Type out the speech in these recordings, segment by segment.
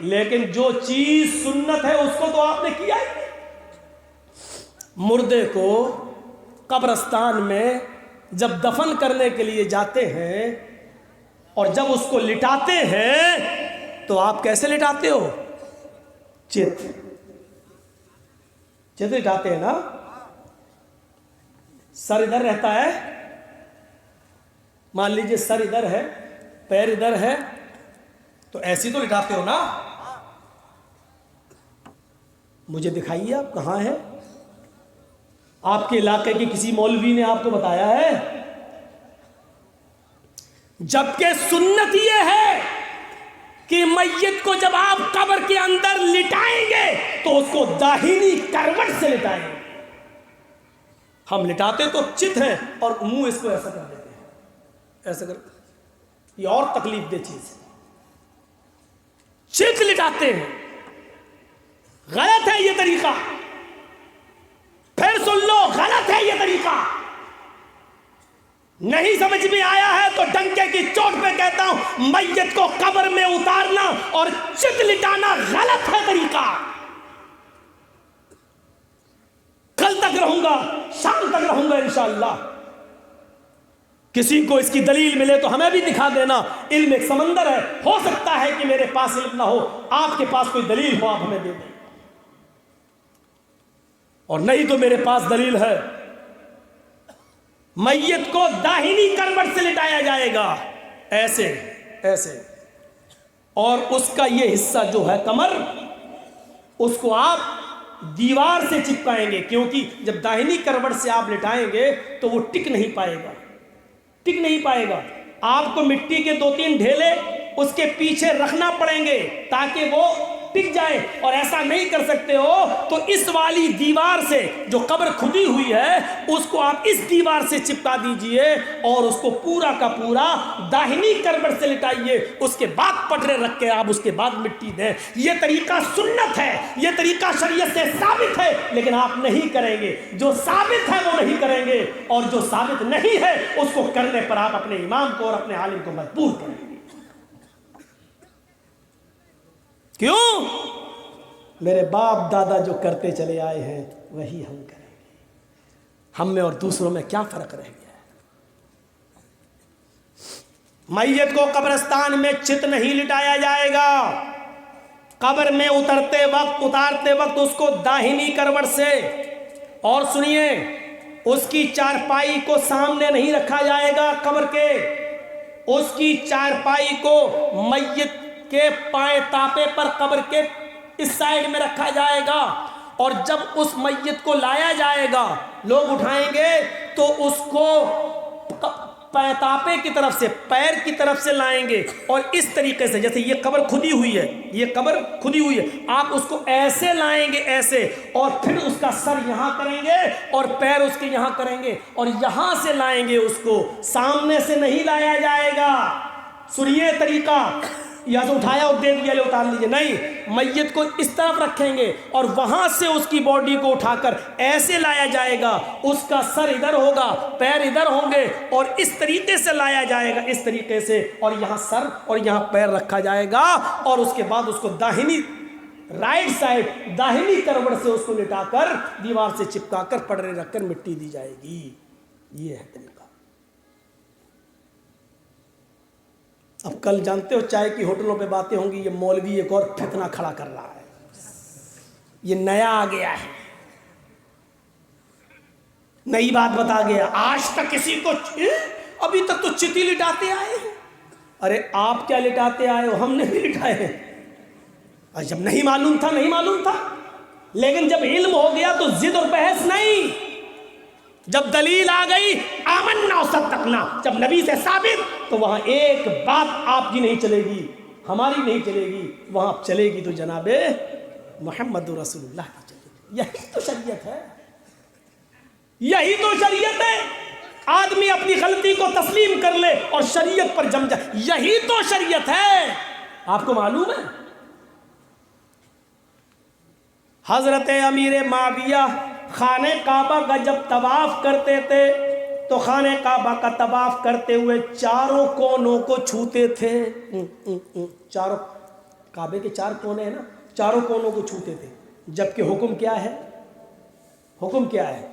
لیکن جو چیز سنت ہے اس کو تو آپ نے کیا ہی نہیں۔ مردے کو قبرستان میں جب دفن کرنے کے لیے جاتے ہیں اور جب اس کو لٹاتے ہیں تو آپ کیسے لٹاتے ہو؟ چت لٹاتے ہیں نا، سر ادھر رہتا ہے، مان لیجئے سر ادھر ہے، پیر ادھر ہے، تو ایسی تو لٹاتے ہو نا۔ مجھے دکھائیے آپ کہاں ہے؟ آپ کے علاقے کے کسی مولوی نے آپ کو بتایا ہے؟ جبکہ سنت یہ ہے کہ میت کو جب آپ قبر کے اندر لٹائیں گے تو اس کو داہنی کروٹ سے لٹائیں گے۔ ہم لٹاتے تو چت ہیں اور منہ اس کو ایسا کر دیتے ہیں، ایسا کر، یہ اور تکلیف دہ چیز ہے۔ چت لٹاتے ہیں، غلط ہے یہ طریقہ، پھر سن لو غلط ہے یہ طریقہ۔ نہیں سمجھ میں آیا ہے تو ڈنکے کی چوٹ پہ کہتا ہوں، میت کو قبر میں اتارنا اور چت لٹانا غلط ہے طریقہ۔ کل تک رہوں گا، شام تک رہوں گا انشاءاللہ۔ کسی کو اس کی دلیل ملے تو ہمیں بھی دکھا دینا۔ علم ایک سمندر ہے، ہو سکتا ہے کہ میرے پاس علم نہ ہو، آپ کے پاس کوئی دلیل ہو، آپ ہمیں دے دیں، اور نہیں تو میرے پاس دلیل ہے۔ میت کو داہنی کروٹ سے لٹایا جائے گا، ایسے ایسے، اور اس کا یہ حصہ جو ہے کمر، اس کو آپ دیوار سے چپکائیں گے، کیونکہ جب داہنی کروٹ سے آپ لٹائیں گے تو وہ ٹک نہیں پائے گا، ٹک نہیں پائے گا۔ آپ کو مٹی کے 2-3 ڈھیلے اس کے پیچھے رکھنا پڑیں گے تاکہ وہ ٹک جائے، اور ایسا نہیں کر سکتے ہو تو اس والی دیوار سے جو قبر کھدی ہوئی ہے اس کو آپ اس دیوار سے چپکا دیجئے اور اس کو پورا کا پورا داہنی کروٹ سے لٹائیے، اس کے بعد پٹرے رکھ کے آپ اس کے بعد مٹی دیں۔ یہ طریقہ سنت ہے، یہ طریقہ شریعت سے ثابت ہے، لیکن آپ نہیں کریں گے۔ جو ثابت ہے وہ نہیں کریں گے، اور جو ثابت نہیں ہے اس کو کرنے پر آپ اپنے امام کو اور اپنے عالم کو مجبور کریں گے۔ کیوں؟ میرے باپ دادا جو کرتے چلے آئے ہیں وہی ہم کریں گے، ہم میں اور دوسروں میں کیا فرق رہ گیا ہے؟ میت کو قبرستان میں چت نہیں لٹایا جائے گا، قبر میں اتارتے وقت اس کو داہنی کروٹ سے، اور سنیے، اس کی چارپائی کو سامنے نہیں رکھا جائے گا قبر کے، اس کی چارپائی کو میت کے پائیں تاپے پر قبر کے اس سائڈ میں رکھا جائے گا، اور جب اس میت کو لایا جائے گا، لوگ اٹھائیں گے تو اس کو پائیں تاپے کی طرف سے، پیر کی طرف سے لائیں گے، اور اس طریقے سے، جیسے یہ قبر کھدی ہوئی ہے، یہ قبر کھدی ہوئی ہے، آپ اس کو ایسے لائیں گے، ایسے، اور پھر اس کا سر یہاں کریں گے اور پیر اس کے یہاں کریں گے، اور یہاں سے لائیں گے، اس کو سامنے سے نہیں لایا جائے گا۔ سنیے طریقہ، یہاں سے اٹھایا اور دے دیا، لے اتار لیجیے، نہیں، میت کو اس طرف رکھیں گے اور وہاں سے اس کی باڈی کو اٹھا کر ایسے لایا جائے گا، اس کا سر ادھر ہوگا، پیر ادھر ہوں گے، اور اس طریقے سے لایا جائے گا، اس طریقے سے، اور یہاں سر اور یہاں پیر رکھا جائے گا، اور اس کے بعد اس کو داہنی رائٹ سائڈ داہنی کروٹ سے اس کو لٹا کر دیوار سے چپکا کر پٹرے رکھ کر مٹی دی جائے گی۔ یہ ہے طریقہ۔ اب کل جانتے ہو چائے کی ہوٹلوں پہ باتیں ہوں گی، یہ مولوی ایک اور فتنہ کھڑا کر رہا ہے، یہ نیا آ گیا ہے، نئی بات بتا گیا، آج تک کسی کو، ابھی تک تو چتی لٹاتے آئے ہیں۔ ارے آپ کیا لٹاتے آئے ہو؟ ہم نے بھی لٹائے ہیں، اور جب نہیں معلوم تھا نہیں معلوم تھا، لیکن جب علم ہو گیا تو ضد اور بحث نہیں، جب دلیل آ گئی آمنا صدقنا، جب نبی سے ثابت، تو وہاں ایک بات آپ کی نہیں چلے گی، ہماری نہیں چلے گی، وہاں چلے گی تو جناب محمد رسول اللہ کی چلے گی۔ یہی تو شریعت ہے، یہی تو شریعت ہے۔ آدمی اپنی غلطی کو تسلیم کر لے اور شریعت پر جم جائے، یہی تو شریعت ہے۔ آپ کو معلوم ہے حضرت امیر معاویہ خانہ کعبہ کا جب طواف کرتے تھے تو خانہ کعبہ کا طواف کرتے ہوئے چاروں کونوں کو چھوتے تھے، چاروں کعبے کے 4 کونے ہیں نا، چاروں کونوں کو چھوتے تھے، جبکہ حکم کیا ہے؟ حکم کیا ہے؟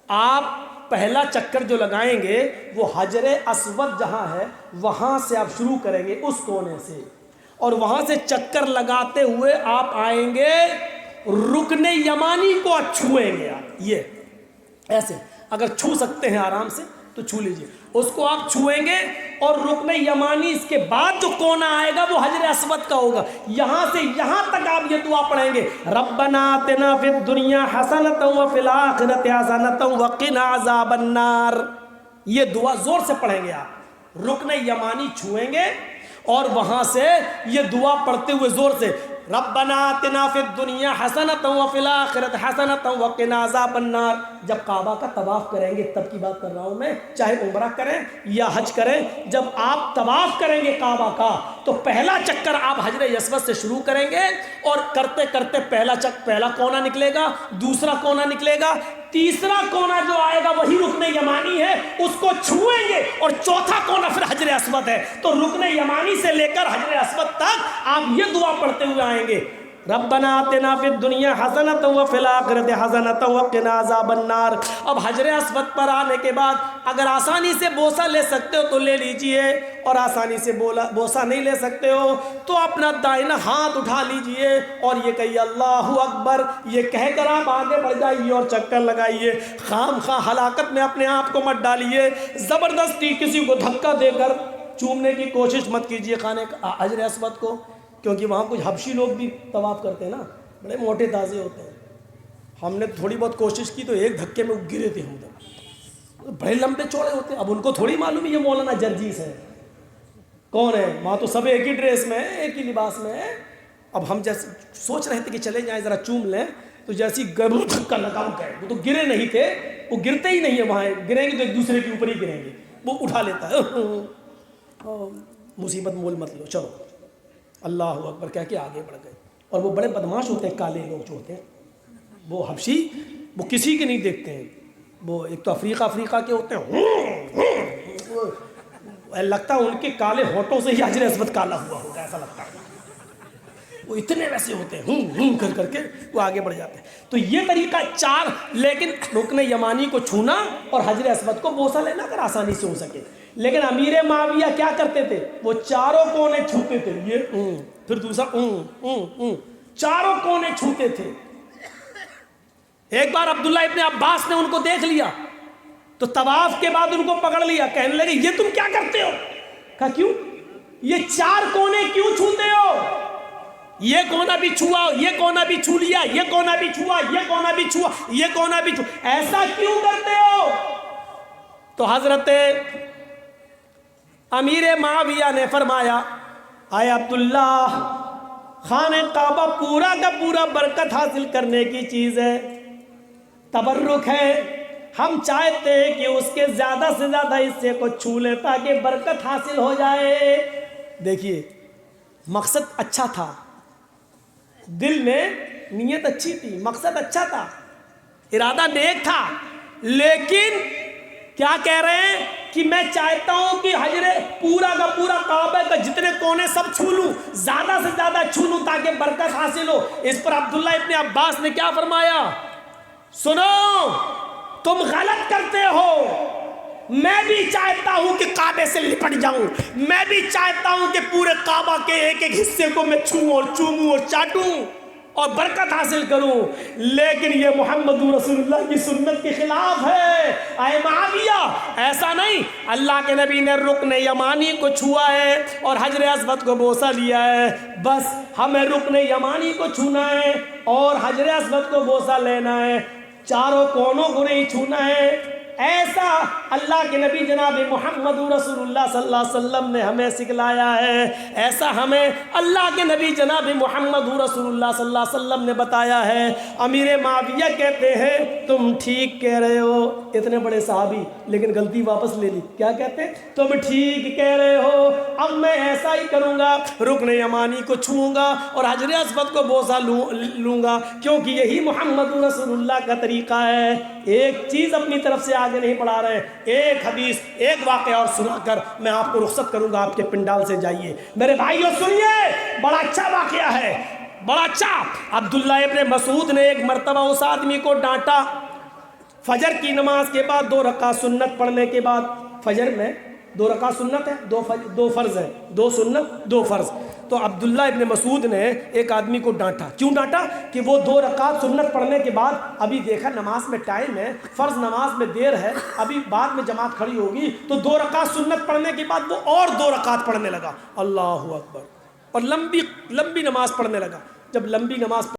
آپ پہلا چکر جو لگائیں گے وہ حجر اسود جہاں ہے وہاں سے آپ شروع کریں گے، اس کونے سے، اور وہاں سے چکر لگاتے ہوئے آپ آئیں گے رکن یمانی کو چھوئیں گے آپ، یہ ایسے اگر چھو سکتے ہیں آرام سے تو چھو لیجئے، اس کو آپ چھوئیں گے، اور رکن یمانی اس کے بعد جو کونا آئے گا وہ حجر اسود کا ہوگا، یہاں سے یہاں تک آپ یہ دعا پڑھیں گے، ربنا آتنا فی الدنیا حسنۃ وفی الآخرۃ حسنۃ وقنا عذاب النار، یہ دعا زور سے پڑھیں گے آپ، رکن یمانی چھوئیں گے اور وہاں سے یہ دعا پڑھتے ہوئے زور سے، ربنا آتنا فی الدنیا حسنۃ وفی الآخرۃ حسنۃ وقنا عذاب النار۔ جب کعبہ کا طواف کریں گے، تب کی بات کر رہا ہوں میں، چاہے عمرہ کریں یا حج کریں، جب آپ طواف کریں گے کعبہ کا تو پہلا چکر آپ حجر اسود سے شروع کریں گے، اور کرتے کرتے پہلا کونا نکلے گا، دوسرا کونا نکلے گا، تیسرا کونا جو آئے گا وہی رکن یمانی ہے، اس کو چھوئیں گے، اور چوتھا کونا پھر حجر اسود ہے، تو رکن یمانی سے لے کر حجر اسود تک آپ یہ دعا پڑھتے ہوئے آئیں گے، ربنا آتنا فی الدنیا حسنۃ وفی الآخرۃ حسنۃ وقنا عذاب النار۔ اب حجر اسود پر آنے کے بعد اگر آسانی سے بوسہ لے سکتے ہو تو لے لیجئے، اور آسانی سے بوسہ نہیں لے سکتے ہو تو اپنا دائنا ہاتھ اٹھا لیجئے اور یہ کہیے اللہ اکبر، یہ کہہ کر آپ آگے بڑھ جائیے اور چکر لگائیے، خام خواہ ہلاکت میں اپنے آپ کو مت ڈالیے، زبردستی کسی کو دھکا دے کر چومنے کی کوشش مت کیجئے حجر اسود کو، کیونکہ وہاں کچھ حبشی لوگ بھی طواف کرتے ہیں نا، بڑے موٹے تازے ہوتے ہیں، ہم نے تھوڑی بہت کوشش کی تو ایک دھکے میں گرے تھے ہم تو، بڑے لمبے چوڑے ہوتے ہیں، اب ان کو تھوڑی معلوم ہے یہ مولانا جرجیس ہے کون ہے، وہاں تو سب ایک ہی ڈریس میں ہے، ایک ہی لباس میں ہے، اب ہم جیسے سوچ رہے تھے کہ چلے جائیں ذرا چوم لیں، تو جیسی دھکا لگا گئے، وہ تو گرے نہیں تھے، وہ گرتے ہی نہیں ہیں، وہاں گریں گے تو ایک دوسرے کے اوپر ہی گریں گے، وہ اٹھا لیتا ہے، مصیبت مول مت لو، چلو اللہ اکبر کہہ کے آگے بڑھ گئے، اور وہ بڑے بدماش ہوتے ہیں کالے لوگ جو ہوتے ہیں، وہ حبشی وہ کسی کے نہیں دیکھتے ہیں، وہ ایک تو افریقہ کے ہوتے ہیں، لگتا ہے ان کے کالے ہونٹوں سے ہی حجر اسود کالا ہوا ہوگا، ایسا لگتا ہے، وہ اتنے ویسے ہوتے ہیں کر کے وہ آگے بڑھ جاتے ہیں۔ تو یہ طریقہ 4، لیکن رکن یمانی کو چھونا اور حجر اسود کو بوسہ لینا اگر آسانی سے ہو سکے، لیکن امیر معاویہ کیا کرتے تھے، وہ چاروں کونے چھوتے تھے، یہ پھر دوسرا چاروں کونے چھوتے تھے۔ ایک بار عبداللہ ابن عباس نے ان کو دیکھ لیا تو طواف کے بعد ان کو پکڑ لیا، کہنے لگے یہ تم کیا کرتے ہو؟ کہا کیوں؟ یہ 4 کونے کیوں چھوتے ہو؟ یہ کونا بھی چھوا، یہ کونا بھی چھو لیا، یہ کونا بھی چھوا، یہ کونا بھی چھوا، یہ کونا بھی چھوا، ایسا کیوں کرتے ہو؟ تو حضرت امیر معاویہ نے فرمایا، آئے عبداللہ، خانہ کعبہ پورا کا پورا برکت حاصل کرنے کی چیز ہے، تبرک ہے، ہم چاہتے ہیں کہ اس کے زیادہ سے زیادہ حصے کو چھو لیں تاکہ برکت حاصل ہو جائے۔ دیکھیے مقصد اچھا تھا، دل میں نیت اچھی تھی، مقصد اچھا تھا، ارادہ نیک تھا، لیکن کیا کہہ رہے ہیں کہ میں چاہتا ہوں کہ حجر پورا کا پورا کعبہ کا جتنے کونے سب چھو لوں، زیادہ سے زیادہ چھو لوں تاکہ برکت حاصل ہو۔ اس پر عبداللہ ابن عباس نے کیا فرمایا، سنو تم غلط کرتے ہو، میں بھی چاہتا ہوں کہ کعبے سے لپٹ جاؤں، میں بھی چاہتا ہوں کہ پورے کعبہ کے ایک ایک حصے کو میں چھوؤں اور چوموں اور چاٹوں اور برکت حاصل کروں، لیکن یہ محمد رسول اللہ کی سنت کے خلاف ہے۔ اے معاویہ ایسا نہیں، اللہ کے نبی نے رکن یمانی کو چھوا ہے اور حجر اسود کو بوسہ لیا ہے، بس ہمیں رکن یمانی کو چھونا ہے اور حجر اسود کو بوسہ لینا ہے، چاروں کونوں کو نہیں چھونا ہے۔ ایسا اللہ کے نبی جناب محمد رسول اللہ صلی اللہ علیہ وسلم نے ہمیں سکھلایا ہے، ایسا ہمیں اللہ کے نبی جناب محمد رسول اللہ صلی اللہ علیہ وسلم نے بتایا ہے۔ امیر معاویہ کہتے ہیں تم ٹھیک کہہ رہے ہو، اتنے بڑے صحابی لیکن غلطی واپس لے لی، کیا کہتے ہیں، تم ٹھیک کہہ رہے ہو، اب میں ایسا ہی کروں گا، رکن یمانی کو چھوؤں گا اور حجر اسود کو بوسہ لوں گا، کیونکہ یہی محمد رسول اللہ کا طریقہ ہے۔ ایک چیز اپنی طرف سے آگے نہیں بڑھا رہے. ایک حدیث ایک واقعہ اور سنا کر میں آپ کو رخصت کروں گا. آپ کے پنڈال سے جائیے میرے بھائیو. سنیے بڑا اچھا واقعہ ہے, بڑا اچھا. عبداللہ ابن مسعود نے ایک مرتبہ اس آدمی کو ڈانٹا. فجر کی نماز کے بعد 2 رکعت سنت پڑھنے کے بعد, فجر میں 2 رکعت سنت ہے, 2 فرض ہے, 2 سنت 2 فرض. تو عبداللہ ابن مسعود نے ایک آدمی کو ڈانٹا. کیوں ڈانٹا؟ کہ وہ 2 رکعت سنت پڑھنے کے بعد ابھی دیکھا نماز میں ٹائم ہے, فرض نماز میں دیر ہے, ابھی بعد میں جماعت کھڑی ہوگی, تو 2 رکعت سنت پڑھنے کے بعد وہ اور 2 رکعت پڑھنے لگا. اللہ اکبر. اور لمبی نماز پڑھنے لگا. جب لمبی نماز